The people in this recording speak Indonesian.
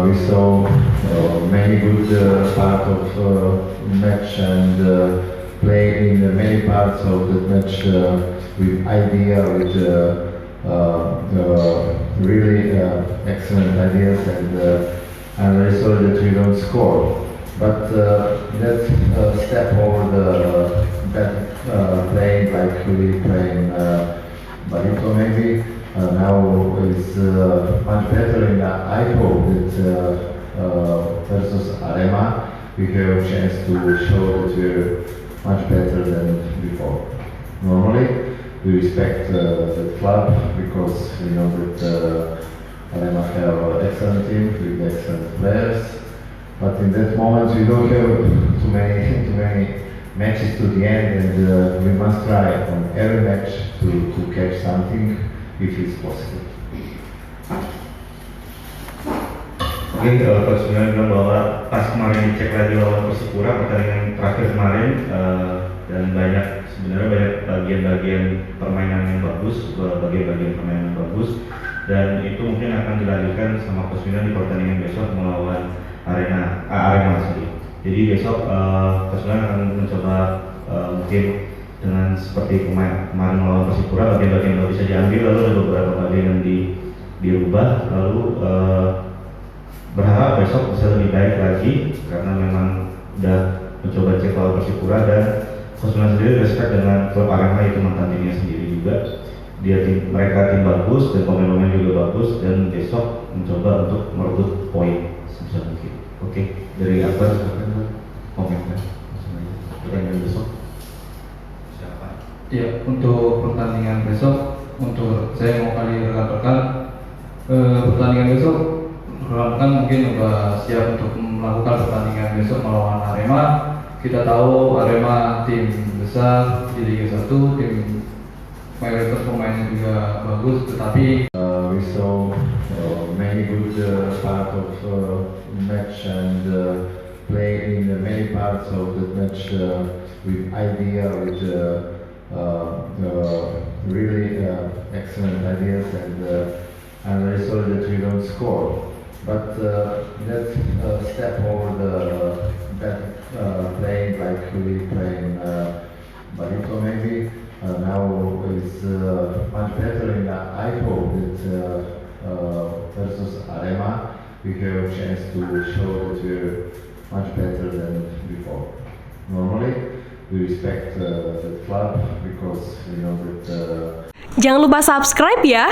we saw many good part of match and played in many parts of the match with idea, with really excellent ideas, and I'm very sorry that we don't score. But let's step over the bad playing like we play in Barito maybe. Now is much better, and I hope that versus Arema we have a chance to show that we're much better than before. Normally we respect the club because we know that Arema have an excellent team with excellent players, but in that moment we don't have too many matches to the end, and we must try on every match to catch something if it's possible. Oke, Coach Milan bilang bahwa pas kemarin dicek lagi lawan Persipura pertandingan terakhir kemarin dan sebenarnya banyak bagian-bagian permainan yang bagus, bagian-bagian permainan yang bagus, dan itu mungkin akan dilanjutkan sama Coach Milan di pertandingan besok melawan Arema sendiri. Jadi besok Coach Milan akan mencoba mungkin dengan seperti kemarin melawan Persipura, bagian-bagian yang bisa diambil, lalu ada beberapa bagian yang dirubah, lalu berharap besok bisa lebih baik lagi karena memang udah mencoba cek lawan Persipura, dan Coach Milan sendiri respect dengan klub Arema, itu mantan timnya sendiri juga. Mereka tim bagus dan pemain-pemain juga bagus, dan besok mencoba untuk merebut poin sebisa mungkin. Oke, dari Akbar komentar pertandingan besok. Ya, untuk pertandingan besok, untuk saya mau kali rekan-rekan pertandingan besok, rekan-rekan mungkin sudah siap untuk melakukan pertandingan besok melawan Arema. Kita tahu Arema tim besar di Liga 1, tim mayoritas pemainnya juga bagus, tetapi we saw many good part of match and played in many parts of the match with idea, with really excellent ideas, and I'm very sorry that we don't score. But let's step over the bad playing like we play in Barito maybe. Now is much better, and I hope that versus Arema we have a chance to show that we're much better than before. Normally we respect the club because we know that. Jangan lupa subscribe ya.